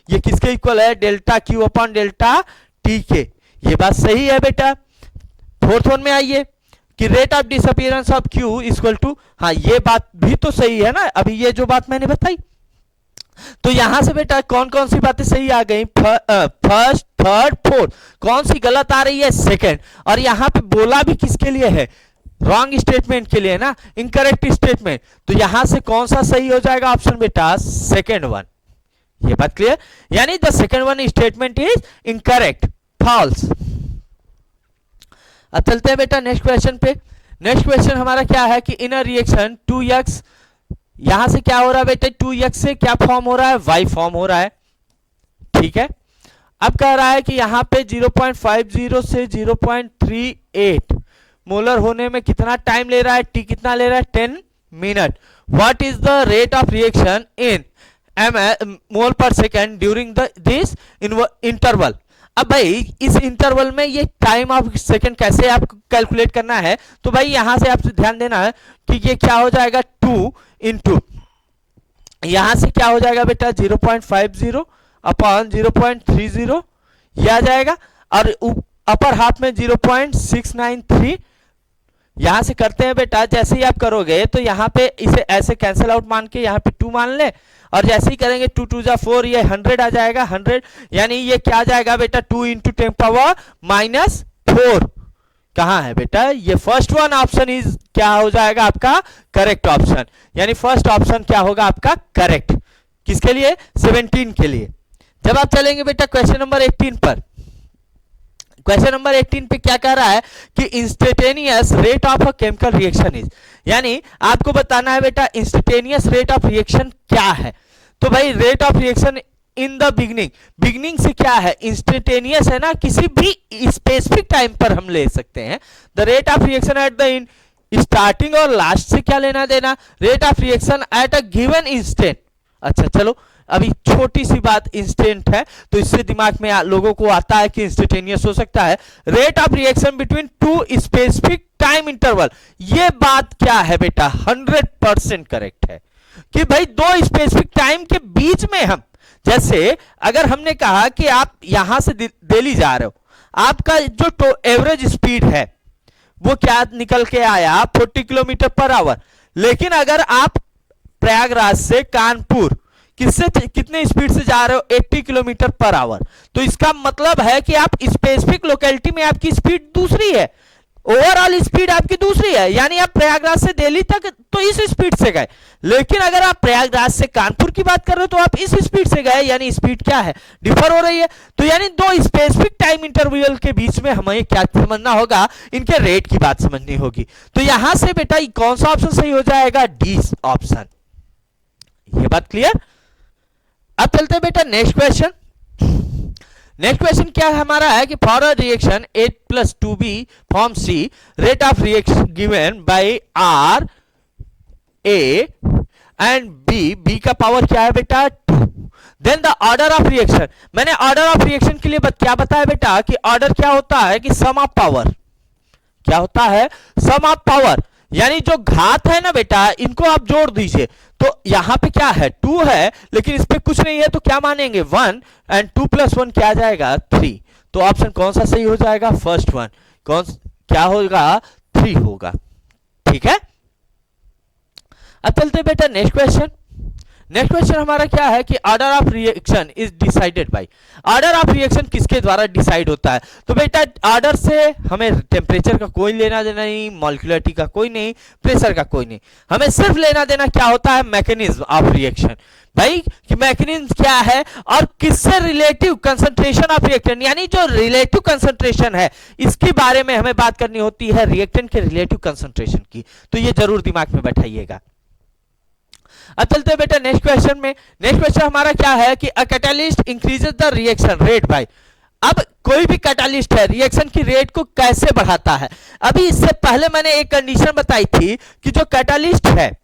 ये किसके इक्वल है, delta Q upon delta T के, ये बात सही है बेटा। फोर्थ वन में आइए कि rate of disappearance of Q equal to, हाँ ये बात भी तो सही है ना, अभी ये जो बात मैंने बताई, तो यहां से बेटा कौन कौन सी बातें सही आ गई, फर्स्ट थर्ड फोर्थ, कौन सी गलत आ रही है, सेकंड, और यहां पे बोला भी किसके लिए है, रॉन्ग स्टेटमेंट के लिए ना, इनकरेक्ट स्टेटमेंट, तो यहां से कौन सा सही हो जाएगा ऑप्शन बेटा, सेकंड वन, ये बात क्लियर, यानी the second one statement is incorrect, false. अब चलते हैं बेटा नेक्स्ट क्वेश्चन पे। नेक्स्ट क्वेश्चन हमारा क्या है कि इन अ रिएक्शन 2x, यहां से क्या हो रहा है बेटे, 2x से क्या फॉर्म हो रहा है, y फॉर्म हो रहा है, ठीक है। अब कह रहा है कि यहां पे 0.50 से 0.38 मोलर होने में कितना टाइम ले रहा है, t कितना ले रहा है, 10 minute. What is the rate of reaction in mole per second during this interval. अब भाई इस इंटरवल में ये टाइम ऑफ सेकंड कैसे आपको कैलकुलेट करना है, तो भाई यहां से आपसे ध्यान देना है कि ये क्या हो जाएगा, 2 इंटू यहां से क्या हो जाएगा बेटा 0.50 अपॉन 0.30 ये आ जाएगा, और अपर हाफ में 0.693, यहां से करते हैं बेटा, जैसे ही आप करोगे तो यहां पे इसे ऐसे कैंसिल आउट मान के यहां पे 2 मान ले, और जैसे ही करेंगे 2 2 जा 4, ये 100 आ जाएगा, 100 यानी ये क्या आ जाएगा बेटा 2 इंटू 10 पावर -4, कहां है बेटा, ये फर्स्ट वन ऑप्शन इज क्या हो जाएगा आपका करेक्ट ऑप्शन, यानी फर्स्ट ऑप्शन क्या होगा आपका करेक्ट, किसके लिए, 17 के लिए। जब आप चलेंगे बेटा क्वेश्चन नंबर 18 पर, क्वेश्चन नंबर 18 पे क्या कह रहा है कि instantaneous rate of a chemical reaction is, यानी आपको बताना है बेटा इंस्टेंटेनियस रेट ऑफ रिएक्शन क्या है। तो भाई rate of reaction in the beginning, beginning से क्या है, इंस्टेंटेनियस है ना, किसी भी स्पेसिफिक टाइम पर हम ले सकते हैं। The rate of reaction at the in, starting और लास्ट से क्या लेना देना, rate of reaction at a given instant. अच्छा चलो अभी छोटी सी बात इंस्टेंट है तो इससे दिमाग में लोगों को आता है कि इंस्टेंटेनियस हो सकता है, rate of reaction between 2 specific time interval, ये बात क्या है बेटा 100% करेक्ट है कि भाई 2 स्पेसिफिक टाइम के बीच में हम, जैसे अगर हमने कहा कि आप यहां से दिल्ली जा रहे हो, आपका जो एवरेज स्पीड है वो क्या निकल के आया 40 किलोमीटर पर आवर, लेकिन अगर आप प्रयागराज से कानपुर कितने स्पीड से जा रहे हो 80 किलोमीटर पर आवर, तो इसका मतलब है कि आप स्पेसिफिक लोकेलिटी में आपकी स्पीड दूसरी है, ओवरऑल स्पीड आपकी दूसरी है, यानी आप प्रयागराज से दिल्ली तक तो इस स्पीड से गए, लेकिन अगर आप प्रयागराज से कानपुर की बात कर रहे हो तो आप इस स्पीड से गए, यानी स्पीड क्या है, डिफर हो रही है। तो यानी दो स्पेसिफिक टाइम इंटरवल के बीच में हमें क्या समझना होगा, इनके रेट की बात समझनी होगी। तो यहां से बेटा कौन सा ऑप्शन सही हो जाएगा, डी ऑप्शन। ये बात क्लियर। अब चलते हैं बेटा नेक्स्ट क्वेश्चन। नेक्स्ट क्वेश्चन क्या हमारा है कि for a reaction 8+2b form C, rate of reaction given by R A and B का पावर क्या है बेटा 2। Then the order of reaction, मैंने ऑर्डर ऑफ रिएक्शन के लिए क्या बताया बेटा कि ऑर्डर क्या होता है कि सम ऑफ पावर, क्या होता है सम ऑफ पावर, यानी जो घात है ना बेटा इनको आप जोड़ दीजिए। तो यहां पे क्या है 2 है, लेकिन इस पे कुछ नहीं है तो क्या मानेंगे 1, एंड 2 + 1 क्या आ जाएगा 3। तो ऑप्शन कौन सा सही हो जाएगा, फर्स्ट वन। कौन क्या होगा 3 होगा, ठीक है। अब चलते बेटा नेक्स्ट क्वेश्चन। नेक्स्ट क्वेश्चन हमारा क्या है कि order of reaction is decided by, order of reaction किसके द्वारा डिसाइड होता है। तो बेटा ऑर्डर से हमें टेम्परेचर का कोई लेना देना नहीं, मॉलिक्यूलरिटी का कोई नहीं, प्रेशर का कोई नहीं, हमें सिर्फ लेना देना क्या होता है मैकेनिज्म ऑफ रिएक्शन। भाई कि मैकेनिज्म क्या है और किससे रिलेटिव कंसंट्रेशन ऑफ रिएक्टेंट, यानी जो रिलेटिव कंसंट्रेशन है इसके बारे में हमें बात करनी होती है, रिएक्टेंट के रिलेटिव कंसंट्रेशन की। तो ये जरूर दिमाग में बैठाइएगा। अब चलते हैं बेटा नेक्स्ट क्वेश्चन में। नेक्स्ट क्वेश्चन हमारा क्या है कि a catalyst increases the reaction rate by, अब कोई भी कैटलिस्ट है रिएक्शन की रेट को कैसे बढ़ाता है। अभी इससे पहले मैंने एक कंडीशन बताई थी कि जो कैटलिस्ट है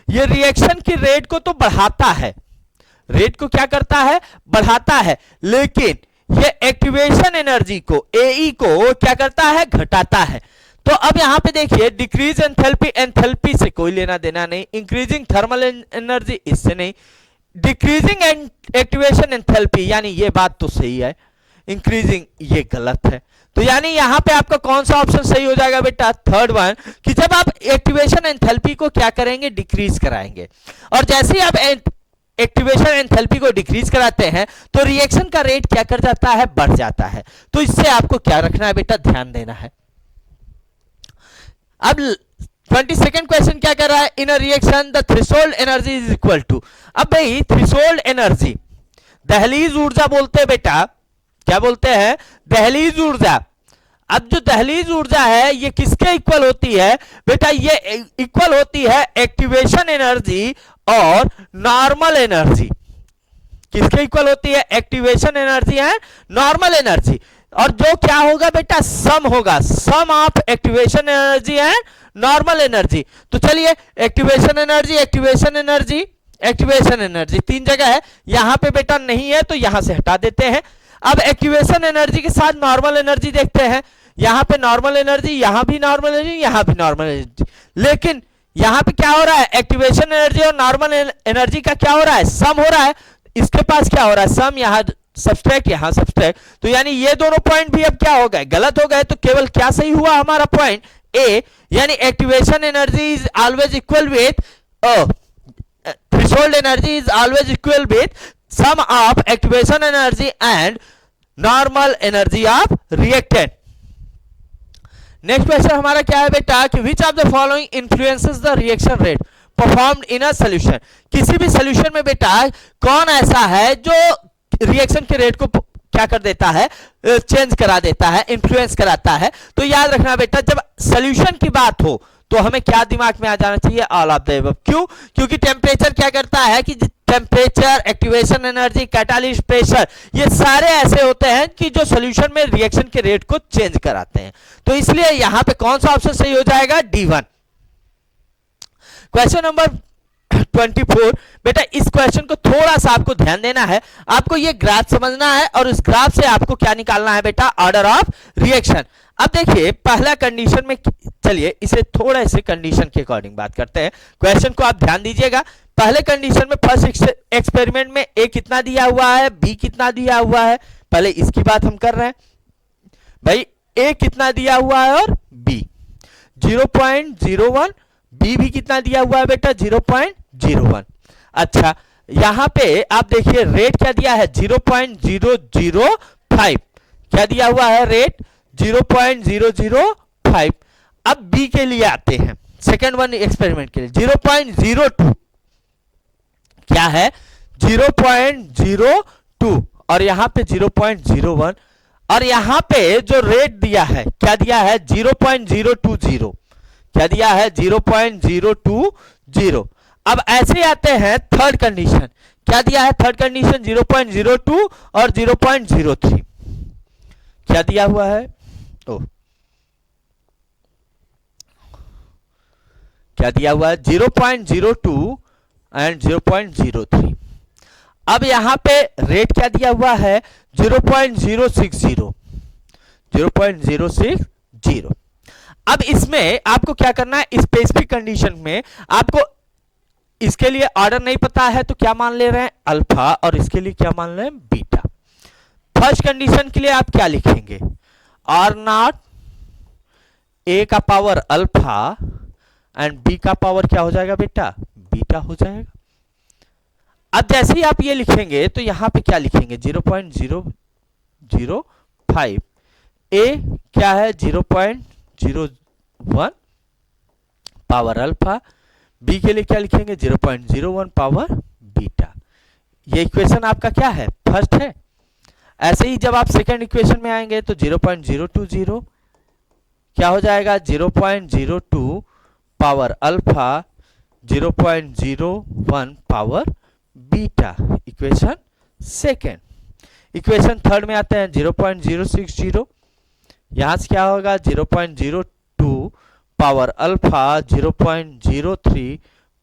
ये रिएक्शन की रेट को तो बढ़ाता है, रेट को क्या करता है बढ़ाता है, लेकिन ये एक्टिवेशन एनर्जी को एई को क्या करता है घटाता है। तो अब यहां पे देखिए डिक्रीज एंथैल्पी, एंथैल्पी से कोई लेना देना नहीं, इंक्रीजिंग थर्मल एनर्जी इससे नहीं, डिक्रीजिंग एक्टिवेशन एंथैल्पी यानी ये बात तो सही है, इंक्रीजिंग ये गलत है। तो यानी यहां पे आपका कौन सा ऑप्शन सही हो जाएगा बेटा थर्ड वन, कि जब आप एक्टिवेशन एंथैल्पी को क्या करेंगे डिक्रीज कराएंगे, और जैसे ही आप एक्टिवेशन एंथैल्पी को डिक्रीज कराते हैं तो रिएक्शन का रेट क्या कर जाता है बढ़ जाता है। तो इससे आपको क्या रखना है बेटा ध्यान देना है। अब 22nd क्वेश्चन क्या कर रहा है, in a reaction the threshold energy is equal to. अब भाई थ्रेशोल्ड एनर्जी दहलीज ऊर्जा बोलते हैं बेटा, क्या बोलते हैं दहलीज ऊर्जा। अब जो दहलीज ऊर्जा है ये किसके इक्वल होती है बेटा, ये इक्वल होती है एक्टिवेशन एनर्जी और नॉर्मल एनर्जी। किसके इक्वल होती है, एक्टिवेशन एनर्जी है नॉर्मल एनर्जी, और जो क्या होगा बेटा सम होगा, sum of activation energy and normal energy. तो चलिए activation energy activation energy activation energy तीन जगह है, यहां पे बेटा नहीं है तो यहां से हटा देते हैं। अब एक्टिवेशन एनर्जी के साथ नॉर्मल एनर्जी देखते हैं, यहां पे नॉर्मल एनर्जी, यहां भी नॉर्मल एनर्जी, यहां भी नॉर्मल एनर्जी, लेकिन यहां पे क्या हो रहा है एक्टिवेशन एनर्जी और नॉर्मल एनर्जी का क्या हो रहा है सम हो रहा है। इसके पास क्या हो रहा है सम, यहां सब्सट्रैक्ट यहां सब्सट्रैक्ट, तो यानी ये दोनों पॉइंट भी अब क्या हो गए गलत हो गए। तो केवल क्या सही हुआ हमारा पॉइंट ए, यानी activation energy is always equal with threshold energy is always equal with sum of activation energy and normal energy of reactant. Next question हमारा क्या है बेटा कि which of the following influences the reaction rate performed in a solution. किसी भी solution में बेटा कौन ऐसा है जो रिएक्शन के रेट को क्या कर देता है चेंज करा देता है, इन्फ्लुएंस कराता है। तो याद रखना बेटा जब सॉल्यूशन की बात हो तो हमें क्या दिमाग में आ जाना चाहिए ऑल ऑफ द अबव। क्यों, क्योंकि टेम्परेचर क्या करता है कि temperature activation energy catalyst pressure ये सारे ऐसे होते हैं कि जो सॉल्यूशन में रिएक्शन के रेट को चेंज कराते हैं। तो इसलिए यहां पे कौन सा ऑप्शन सही हो जाएगा D1। क्वेश्चन नंबर 24 बेटा इस क्वेश्चन को थोड़ा सा आपको ध्यान देना है, आपको ये ग्राफ समझना है और इस ग्राफ से आपको क्या निकालना है बेटा ऑर्डर ऑफ रिएक्शन। अब देखिए पहला कंडीशन में, चलिए इसे थोड़ा से कंडीशन के अकॉर्डिंग बात करते हैं। क्वेश्चन को आप ध्यान दीजिएगा, पहले कंडीशन में फर्स्ट एक्सपेरिमेंट में ए कितना दिया हुआ है बी कितना दिया हुआ है, पहले इसकी बात हम कर रहे हैं भाई। ए कितना दिया हुआ है और बी 0.01, बी भी कितना दिया हुआ है बेटा 0.01। अच्छा यहां पे आप देखिए रेट क्या दिया है 0.005, क्या दिया हुआ है रेट 0.005। 0.05। अब बी के लिए आते हैं, सेकेंड वन एक्सपेरिमेंट के लिए 0.02 क्या है 0.02 और यहां पे 0.01 और यहां पे जो रेट दिया है क्या दिया है 0.020, क्या दिया है 0.020। अब ऐसे आते हैं थर्ड कंडीशन, क्या दिया है थर्ड कंडीशन 0.02 और 0.03 क्या दिया हुआ है क्या दिया हुआ है 0.02 एंड 0.03। अब यहां पे रेट क्या दिया हुआ है 0.060, 0.060। अब इसमें आपको क्या करना है, स्पेसिफिक कंडीशन में आपको इसके लिए ऑर्डर नहीं पता है तो क्या मान ले रहे हैं अल्फा और इसके लिए क्या मान रहे हैं बीटा। फर्स्ट कंडीशन के लिए आप क्या लिखेंगे आर नॉट ए का पावर अल्फा एंड बी का पावर क्या हो जाएगा बेटा बीटा हो जाएगा। अब जैसे ही आप ये लिखेंगे तो यहां पे क्या लिखेंगे 0.005, ए क्या है 0.01 पावर अल्फा, बी के लिए क्या लिखेंगे 0.01 पावर बीटा। ये इक्वेशन आपका क्या है फर्स्ट है। ऐसे ही जब आप सेकंड इक्वेशन में आएंगे तो 0.020 क्या हो जाएगा 0.02 power alpha, 0.01 power beta, equation second. Equation third में आते हैं 0.060, यहां से क्या होगा 0.02 पावर अल्फा, 0.03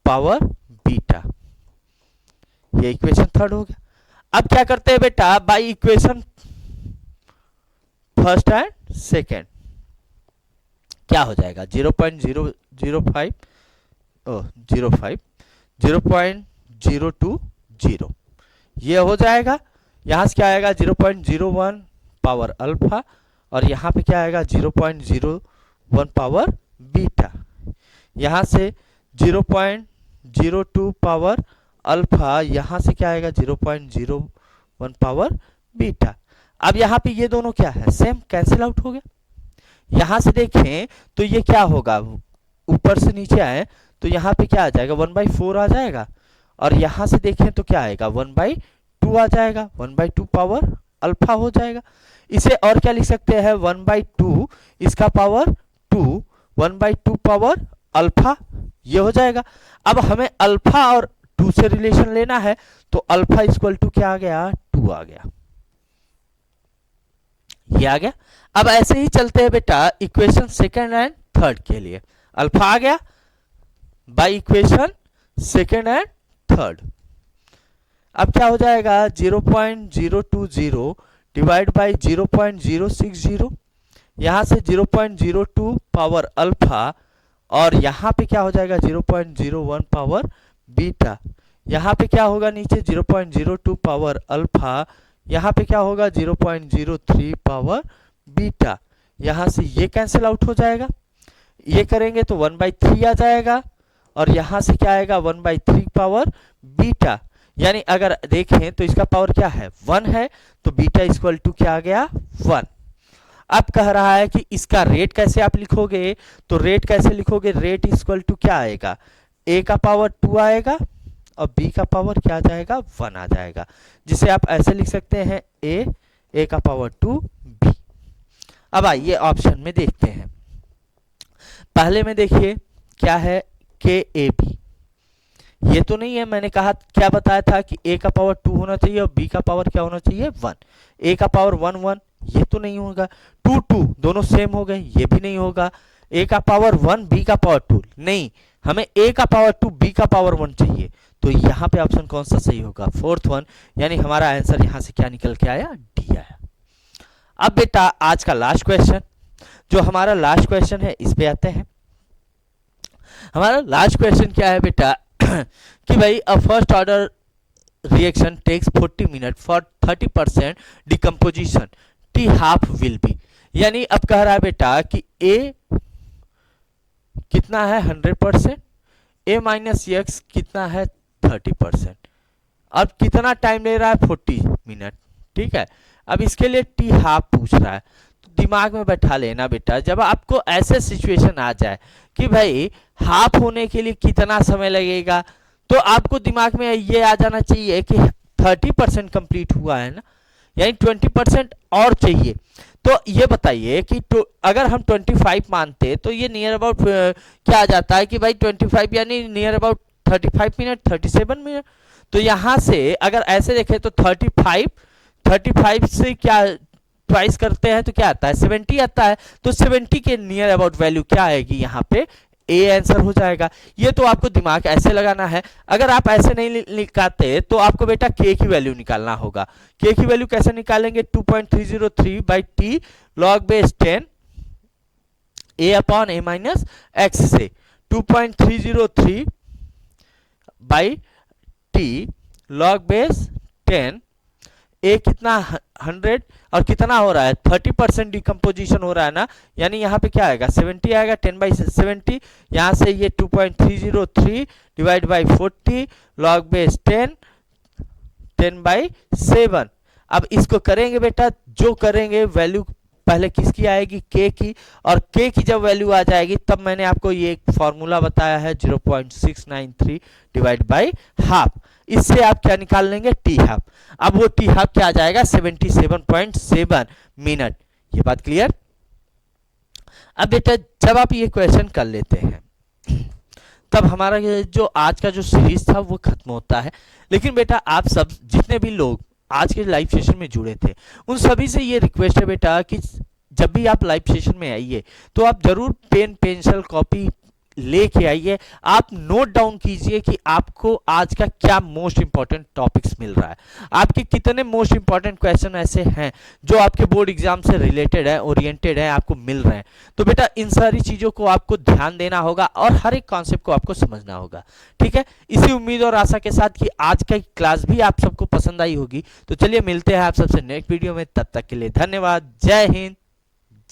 पावर बीटा, ये इक्वेशन थर्ड हो गया। अब क्या करते हैं बेटा by equation first and second क्या हो जाएगा 0.005 0.020 ये हो जाएगा। यहां से क्या आएगा 0.01 पावर अल्फा और यहां पे क्या आएगा 0.01 पावर बीटा, यहां से 0.02 पावर अल्फा, यहां से क्या आएगा 0.01 पावर बीटा। अब यहां पे ये दोनों क्या है सेम कैंसिल आउट हो गया। यहां से देखें तो ये क्या होगा ऊपर से नीचे आए तो यहां पे क्या आ जाएगा 1/4 आ जाएगा और यहां से देखें तो क्या आएगा 1/2 आ जाएगा, 1/2 पावर अल्फा हो जाएगा। इसे और क्या लिख सकते हैं 1/2 इसका पावर 2, 1/2 पावर अल्फा, ये हो जाएगा। अब हमें अल्फा और 2 से रिलेशन लेना है तो अल्फा इक्वल टू क्या आ गया 2 आ गया, ये आ गया। अब ऐसे ही चलते हैं बेटा इक्वेशन सेकेंड एंड थर्ड के लिए, अल्फा आ गया by equation second and third. अब क्या हो जाएगा 0.020 डिवाइड बाय 0.060, यहां से 0.02 पावर अल्फा और यहां पे क्या हो जाएगा 0.01 पावर बीटा, यहां पे क्या होगा नीचे 0.02 पावर अल्फा, यहां पे क्या होगा 0.03 पावर बीटा, यहां से ये कैंसिल आउट हो जाएगा, ये करेंगे तो 1/3 आ जाएगा और यहां से क्या आएगा 1/3 पावर बीटा। यानी अगर देखें तो इसका पावर क्या है 1 है तो बीटा इक्वल टू क्या आ गया 1। अब कह रहा है कि इसका रेट कैसे आप लिखोगे, तो रेट कैसे लिखोगे, रेट इक्वल टू क्या आएगा a का पावर 2 आएगा और b का पावर क्या आ जाएगा 1 आ जाएगा, जिसे आप ऐसे लिख सकते हैं a का पावर 2 b। अब आइए ऑप्शन में देखते हैं। पहले में देखिए क्या है KAB, ये तो नहीं है, मैंने कहा क्या बताया था कि a का पावर 2 होना चाहिए और b का पावर क्या होना चाहिए 1, a का पावर 1 1 ये तो नहीं होगा, 2 2 दोनों सेम हो गए ये भी नहीं होगा, a का पावर 1 b का पावर 2 नहीं, हमें a का पावर 2 b का पावर 1 चाहिए, तो यहाँ पे ऑप्शन कौन सा सही होगा फोर्थ वन, यानी हमारा आंसर यहाँ से क्या निकल के आया डी आया। अब बेटा आज का लास्ट क्वेश्चन, जो हमारा लास्ट क्वेश्चन है इस पे आते हैं। हमारा लास्ट क्वेश्चन क्या है बेटा कि भाई a first order reaction takes 40 minute for 30% decomposition T half will be, यानी अब कह रहा है बेटा कि ए कितना है 100%, a माइनस एक्स कितना है 30%, अब कितना टाइम ले रहा है 40 मिनट, ठीक है। अब इसके लिए टी हाफ पूछ रहा है, तो दिमाग में बैठा लेना बेटा, जब आपको ऐसे सिचुएशन आ जाए कि भाई हाफ होने के लिए कितना समय लगेगा, तो आपको दिमाग में ये आ जाना चाहिए कि 30% कंप्लीट हुआ है ना, यानी 20% और चाहिए। तो ये बताइए कि अगर हम 25 मानते तो ये नियर अबाउट क्या आ जाता है कि भाई 25 यानी नियर अबाउट 35 मिनट, 37 मिनट। तो यहाँ से अगर ऐसे देखें तो 35 से क्या ट्वाइस करते हैं तो क्या आता है, 70 आता है। तो 70 के नियर अबाउट वैल्यू क्या आएगी यहाँ पे, ए आंसर हो जाएगा। ये तो आपको दिमाग ऐसे लगाना है। अगर आप ऐसे नहीं निकालते तो आपको बेटा के की वैल्यू निकालना होगा। के की वैल्यू कैसे निकालेंगे, 2.303 by T log base 10 A upon A minus x से 2.303 बाई टी लॉग बेस 10 ए कितना 100 और कितना हो रहा है 30% डिकम्पोजिशन हो रहा है ना, यानी यहाँ पे क्या आएगा 70 आएगा, 10/70। यहाँ से ये 2.303 डिवाइड बाई 40 लॉग बेस 10/7। अब इसको करेंगे बेटा, जो करेंगे वैल्यू पहले किसकी आएगी, के की, और के की जब वैल्यू आ जाएगी तब मैंने आपको ये एक फॉर्मूला बताया है 0.693 डिवाइड बाई हाफ। इससे आप क्या निकाल लेंगे, टी हाफ। अब वो टी हाफ क्या आ जाएगा 77.7 मिनट। ये बात क्लियर। अब बेटा जब आप ये क्वेश्चन कर लेते हैं तब हमारा जो आज का जो सीरीज था वो खत्म होता है। लेकिन बेटा आप सब जितने भी लोग आज के लाइव सेशन में जुड़े थे उन सभी से ये रिक्वेस्ट है बेटा कि जब भी आप लाइव सेशन में आइए तो आप जरूर पेन पेंसिल कॉपी लेके आइए। आप नोट डाउन कीजिए कि आपको आज का क्या मोस्ट इंपॉर्टेंट टॉपिक्स मिल रहा है, आपके कितने मोस्ट इंपॉर्टेंट क्वेश्चन ऐसे हैं जो आपके बोर्ड एग्जाम से रिलेटेड है, ओरिएंटेड है, आपको मिल रहे हैं। तो बेटा इन सारी चीजों को आपको ध्यान देना होगा और हर एक कॉन्सेप्ट को आपको समझना होगा। ठीक है, इसी उम्मीद और आशा के साथ कि आज का क्लास भी आप सबको पसंद आई होगी। तो चलिए मिलते हैं आप सबसे नेक्स्ट वीडियो में, तब तक के लिए धन्यवाद। जय हिंद,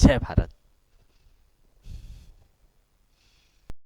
जय भारत।